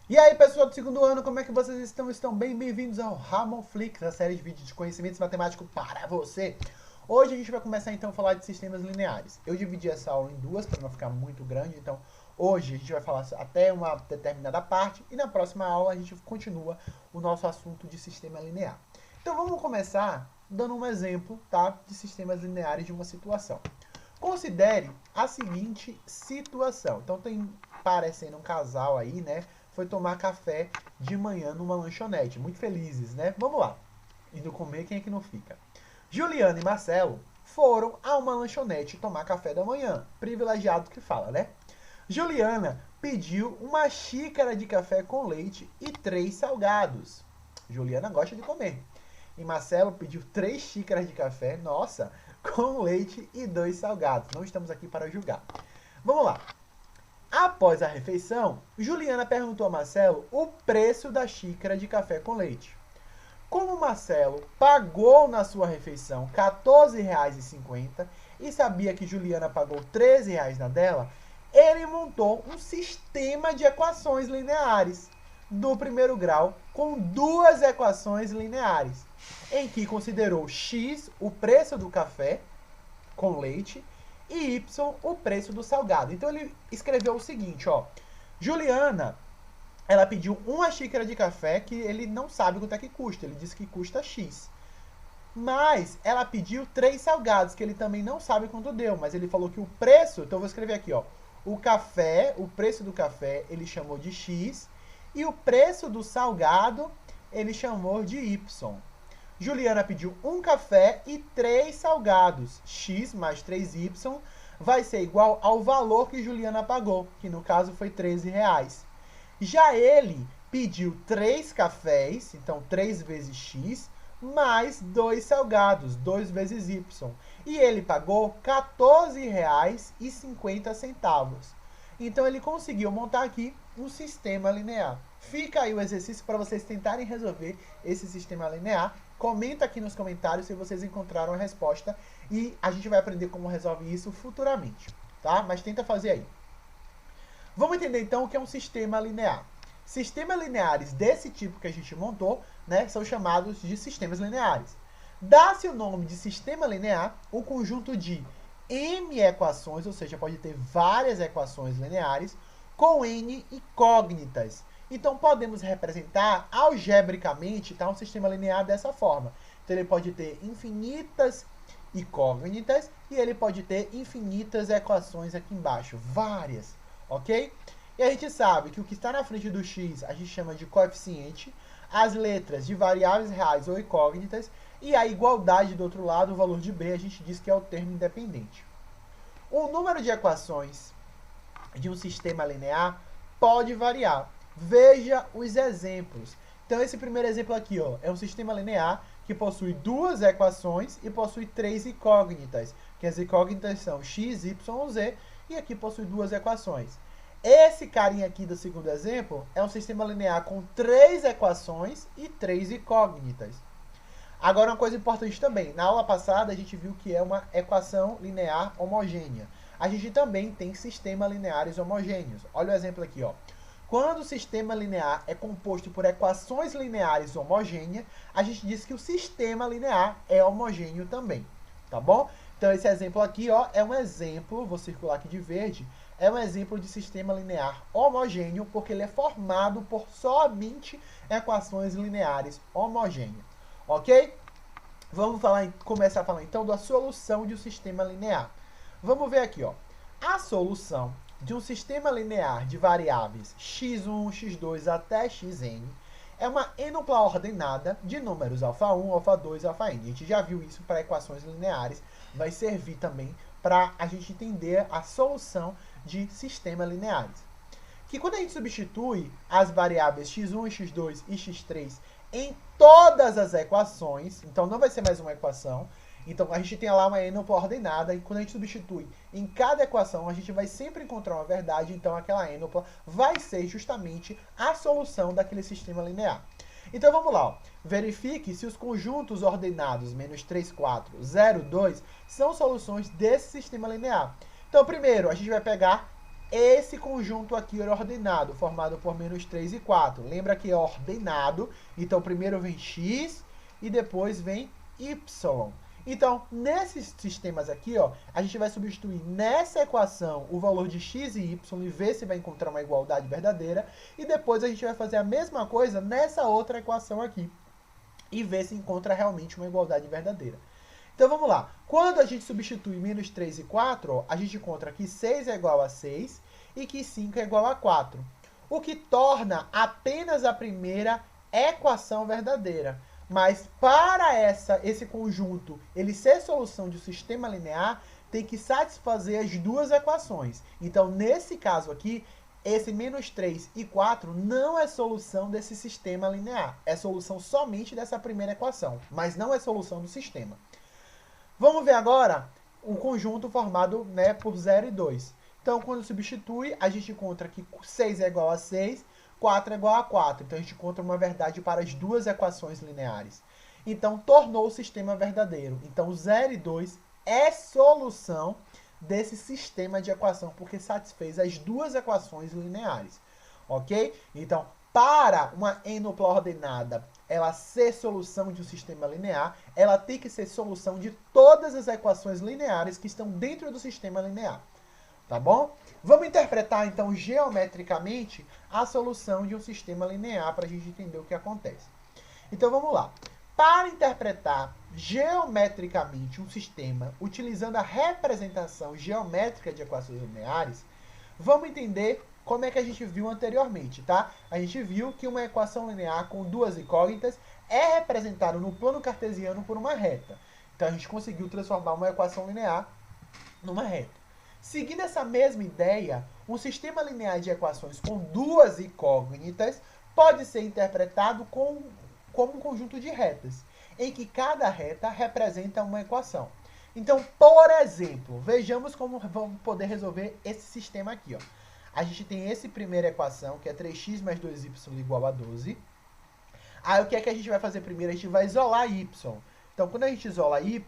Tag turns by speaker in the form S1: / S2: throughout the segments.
S1: E aí, pessoal do segundo ano, como é que vocês estão? Estão bem? Bem-vindos ao Ramon Flix, a série de vídeos de conhecimentos matemáticos para você. Hoje a gente vai começar então a falar de sistemas lineares. Eu dividi essa aula em duas para não ficar muito grande, então hoje a gente vai falar até uma determinada parte e na próxima aula a gente continua o nosso assunto de sistema linear. Então vamos começar dando um exemplo, tá, de sistemas lineares de uma situação. Considere a seguinte situação. Então tem parecendo um casal aí, né? Foi tomar café de manhã numa lanchonete. Muito felizes, né? Vamos lá. Indo comer, quem é que não fica? Juliana e Marcelo foram a uma lanchonete tomar café da manhã. Privilegiado que fala, né? Juliana pediu uma xícara de café com leite e 3 salgados. Juliana gosta de comer. E Marcelo pediu 3 xícaras de café, nossa, com leite e 2 salgados. Não estamos aqui para julgar. Vamos lá. Após a refeição, Juliana perguntou a Marcelo o preço da xícara de café com leite. Como Marcelo pagou na sua refeição R$ 14,50 e sabia que Juliana pagou R$ 13 na dela, ele montou um sistema de equações lineares do primeiro grau com duas equações lineares, em que considerou x, o preço do café com leite, e y, o preço do salgado. Então ele escreveu o seguinte, ó. Juliana, ela pediu uma xícara de café que ele não sabe quanto é que custa. Ele disse que custa x. Mas ela pediu 3 salgados, que ele também não sabe quanto deu. Mas ele falou que o preço... Então eu vou escrever aqui, ó. O café, o preço do café, ele chamou de x. E o preço do salgado, ele chamou de y. Juliana pediu um café e 3 salgados. X mais 3y vai ser igual ao valor que Juliana pagou, que no caso foi R$ 13. Já ele pediu 3 cafés, então 3 vezes x, mais 2 salgados, 2 vezes y. E ele pagou R$ 14,50. Então ele conseguiu montar aqui um sistema linear. Fica aí o exercício para vocês tentarem resolver esse sistema linear. Comenta aqui nos comentários se vocês encontraram a resposta e a gente vai aprender como resolve isso futuramente, tá? Mas tenta fazer aí. Vamos entender então o que é um sistema linear. Sistemas lineares desse tipo que a gente montou, né, são chamados de sistemas lineares. Dá-se o nome de sistema linear o conjunto de m equações, ou seja, pode ter várias equações lineares, com n incógnitas. Então, podemos representar algebricamente, tá, um sistema linear dessa forma. Então, ele pode ter infinitas incógnitas e ele pode ter infinitas equações aqui embaixo, várias, ok? E a gente sabe que o que está na frente do x a gente chama de coeficiente, as letras de variáveis reais ou incógnitas, e a igualdade do outro lado, o valor de b, a gente diz que é o termo independente. O número de equações de um sistema linear pode variar. Veja os exemplos. Então, esse primeiro exemplo aqui, ó, é um sistema linear que possui duas equações e possui 3 incógnitas, que as incógnitas são x, y, z, e aqui possui duas equações. Esse carinha aqui do segundo exemplo é um sistema linear com 3 equações e 3 incógnitas. Agora, uma coisa importante também. Na aula passada, a gente viu que é uma equação linear homogênea. A gente também tem sistemas lineares homogêneos. Olha o exemplo aqui, ó. Quando o sistema linear é composto por equações lineares homogêneas, a gente diz que o sistema linear é homogêneo também, tá bom? Então, esse exemplo aqui, ó, é um exemplo, vou circular aqui de verde, é um exemplo de sistema linear homogêneo, porque ele é formado por somente equações lineares homogêneas, ok? Vamos começar a falar então da solução de um sistema linear. Vamos ver aqui, ó. A solução de um sistema linear de variáveis x1, x2 até xn é uma ênupla ordenada de números α1, α2, αn. A gente já viu isso para equações lineares, vai servir também para a gente entender a solução de sistemas lineares. Que quando a gente substitui as variáveis x1, x2 e x3 em todas as equações, então não vai ser mais uma equação, então a gente tem lá uma ênupla ordenada e quando a gente substitui em cada equação, a gente vai sempre encontrar uma verdade, então aquela ênupla vai ser justamente a solução daquele sistema linear. Então vamos lá, ó. Verifique se os conjuntos ordenados menos 3, 4, 0, 2 são soluções desse sistema linear. Então primeiro a gente vai pegar esse conjunto aqui ordenado, formado por menos 3 e 4. Lembra que é ordenado, então primeiro vem x e depois vem y. Então, nesses sistemas aqui, ó, a gente vai substituir nessa equação o valor de x e y e ver se vai encontrar uma igualdade verdadeira. E depois a gente vai fazer a mesma coisa nessa outra equação aqui e ver se encontra realmente uma igualdade verdadeira. Então, vamos lá. Quando a gente substitui menos 3 e 4, ó, a gente encontra que 6 é igual a 6 e que 5 é igual a 4. O que torna apenas a primeira equação verdadeira. Mas para esse conjunto ele ser solução de um sistema linear, tem que satisfazer as duas equações. Então, nesse caso aqui, esse menos 3 e 4 não é solução desse sistema linear. É solução somente dessa primeira equação, mas não é solução do sistema. Vamos ver agora o conjunto formado, né, por 0 e 2. Então, quando substitui, a gente encontra que 6 é igual a 6, 4 é igual a 4. Então, a gente encontra uma verdade para as duas equações lineares. Então, tornou o sistema verdadeiro. Então, 0 e 2 é solução desse sistema de equação, porque satisfez as duas equações lineares. Ok? Então, para uma n-dupla ordenada ela ser solução de um sistema linear, ela tem que ser solução de todas as equações lineares que estão dentro do sistema linear. Tá bom? Vamos interpretar, então, geometricamente, a solução de um sistema linear para a gente entender o que acontece. Então, vamos lá. Para interpretar geometricamente um sistema utilizando a representação geométrica de equações lineares, vamos entender como é que a gente viu anteriormente, tá? A gente viu que uma equação linear com duas incógnitas é representada no plano cartesiano por uma reta. Então, a gente conseguiu transformar uma equação linear numa reta. Seguindo essa mesma ideia, um sistema linear de equações com duas incógnitas pode ser interpretado como um conjunto de retas, em que cada reta representa uma equação. Então, por exemplo, vejamos como vamos poder resolver esse sistema aqui, ó. A gente tem essa primeira equação, que é 3x mais 2y igual a 12. Aí, o que é que a gente vai fazer primeiro? A gente vai isolar y. Então, quando a gente isola y,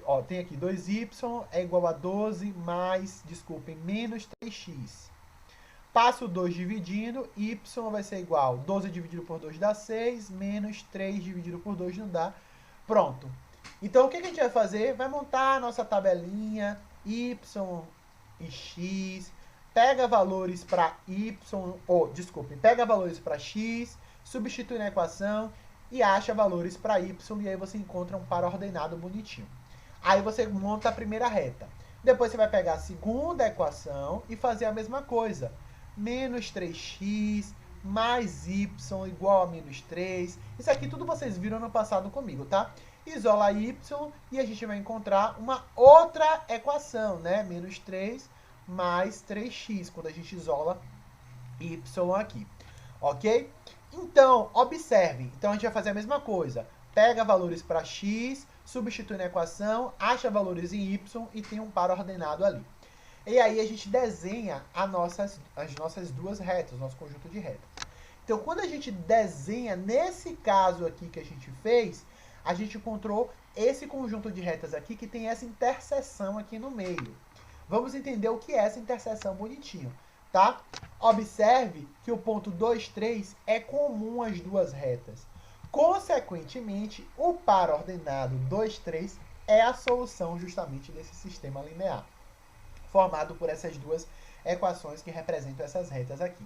S1: ó, tem aqui 2y é igual a 12 mais, desculpem, menos 3x. Passo 2 dividindo, y vai ser igual, 12 dividido por 2 dá 6, menos 3 dividido por 2 não dá. Pronto. Então, o que a gente vai fazer? Vai montar a nossa tabelinha, y e x, pega valores para y, pega valores para x, substitui na equação e acha valores para y, e aí você encontra um par ordenado bonitinho. Aí você monta a primeira reta. Depois você vai pegar a segunda equação e fazer a mesma coisa. Menos 3x mais y igual a menos 3. Isso aqui tudo vocês viram no passado comigo, tá? Isola y e a gente vai encontrar uma outra equação, né? Menos 3 mais 3x, quando a gente isola y aqui. Ok? Então, observe. Então, a gente vai fazer a mesma coisa. Pega valores para x, substitui na equação, acha valores em y e tem um par ordenado ali. E aí a gente desenha as nossas duas retas, nosso conjunto de retas. Então, quando a gente desenha, nesse caso aqui que a gente fez, a gente encontrou esse conjunto de retas aqui que tem essa interseção aqui no meio. Vamos entender o que é essa interseção bonitinho, tá? Observe que o ponto 2, 3 é comum às duas retas. Consequentemente, o par ordenado 2, 3 é a solução justamente desse sistema linear, formado por essas duas equações que representam essas retas aqui.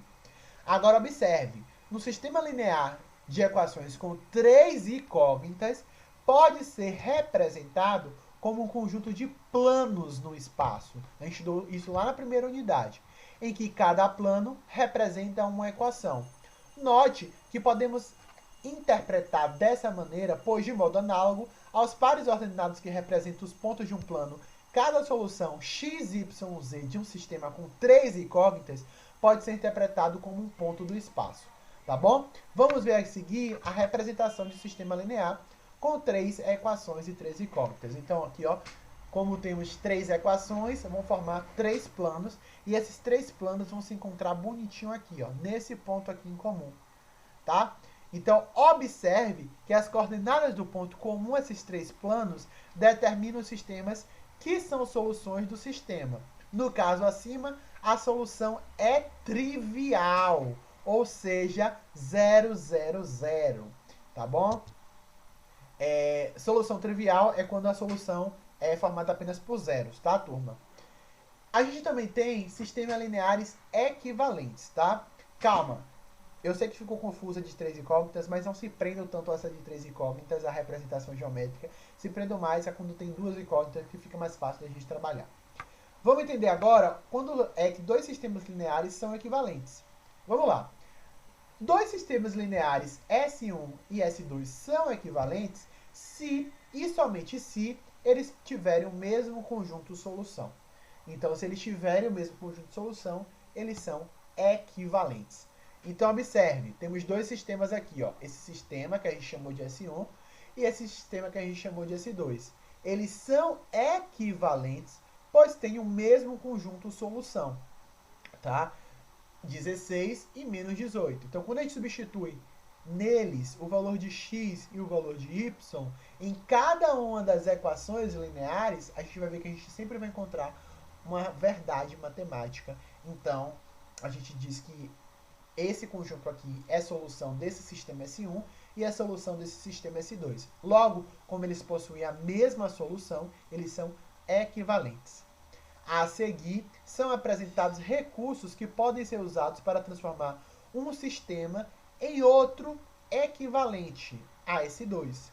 S1: Agora, observe, no sistema linear de equações com três incógnitas, pode ser representado como um conjunto de planos no espaço. A gente estudou isso lá na primeira unidade, em que cada plano representa uma equação. Note que podemos interpretar dessa maneira, pois de modo análogo aos pares ordenados que representam os pontos de um plano, cada solução x, y, z de um sistema com três incógnitas pode ser interpretado como um ponto do espaço. Tá bom? Vamos ver a seguir a representação de um sistema linear com três equações e três incógnitas. Então, aqui, ó, como temos três equações, vão formar três planos, e esses três planos vão se encontrar bonitinho aqui, ó, nesse ponto aqui em comum, tá? Então, observe que as coordenadas do ponto comum a esses três planos determinam os sistemas que são soluções do sistema. No caso acima, a solução é trivial, ou seja, 0, 0, 0, tá bom? Solução trivial é quando a solução é formada apenas por zeros, tá, turma? A gente também tem sistemas lineares equivalentes, tá? Calma, eu sei que ficou confusa de três incógnitas, mas não se prendam tanto a essa de três incógnitas, a representação geométrica. Se prendam mais a quando tem duas incógnitas, que fica mais fácil de a gente trabalhar. Vamos entender agora quando é que dois sistemas lineares são equivalentes. Vamos lá. Dois sistemas lineares S1 e S2 são equivalentes se e somente se eles tiverem o mesmo conjunto solução. Então, se eles tiverem o mesmo conjunto de solução, eles são equivalentes. Então, observe, temos dois sistemas aqui, ó. Esse sistema que a gente chamou de S1 e esse sistema que a gente chamou de S2. Eles são equivalentes, pois têm o mesmo conjunto solução, tá? 16 e menos 18. Então, quando a gente substitui neles o valor de x e o valor de y, em cada uma das equações lineares, a gente vai ver que a gente sempre vai encontrar uma verdade matemática. Então, a gente diz que esse conjunto aqui é solução desse sistema S1 e é solução desse sistema S2. Logo, como eles possuem a mesma solução, eles são equivalentes. A seguir, são apresentados recursos que podem ser usados para transformar um sistema em outro equivalente a S2.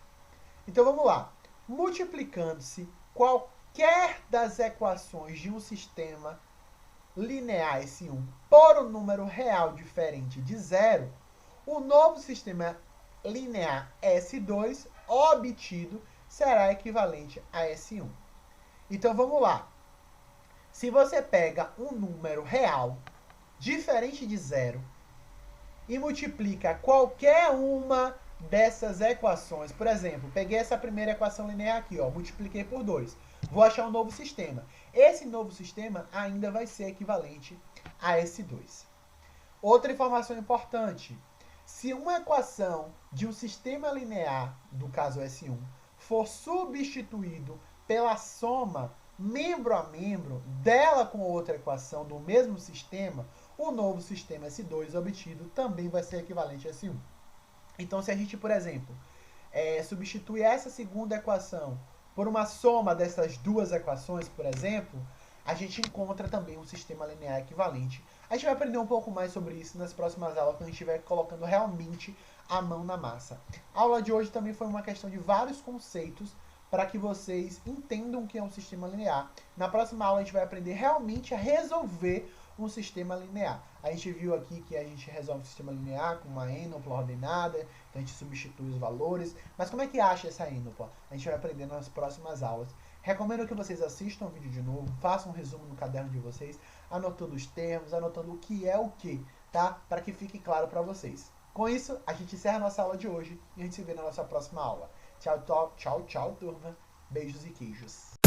S1: Então, vamos lá. Multiplicando-se qualquer das equações de um sistema linear S1 por um número real diferente de zero, o novo sistema linear S2 obtido será equivalente a S1. Então, vamos lá. Se você pega um número real diferente de zero e multiplica qualquer uma dessas equações, por exemplo, peguei essa primeira equação linear aqui, ó, multipliquei por 2. Vou achar um novo sistema. Esse novo sistema ainda vai ser equivalente a S2. Outra informação importante. Se uma equação de um sistema linear, do caso S1, for substituído pela soma membro a membro dela com outra equação do mesmo sistema, o novo sistema S2 obtido também vai ser equivalente a S1. Então, se a gente, por exemplo, substitui essa segunda equação por uma soma dessas duas equações, por exemplo, a gente encontra também um sistema linear equivalente. A gente vai aprender um pouco mais sobre isso nas próximas aulas, quando a gente estiver colocando realmente a mão na massa. A aula de hoje também foi uma questão de vários conceitos para que vocês entendam o que é um sistema linear. Na próxima aula a gente vai aprender realmente a resolver um sistema linear. A gente viu aqui que a gente resolve um sistema linear com uma ênupla ordenada, então a gente substitui os valores. Mas como é que acha essa ênupla? A gente vai aprender nas próximas aulas. Recomendo que vocês assistam o vídeo de novo, façam um resumo no caderno de vocês, anotando os termos, anotando o que é o que, tá? Para que fique claro para vocês. Com isso, a gente encerra a nossa aula de hoje e a gente se vê na nossa próxima aula. Tchau, tchau, tchau, tchau, turma. Beijos e queijos.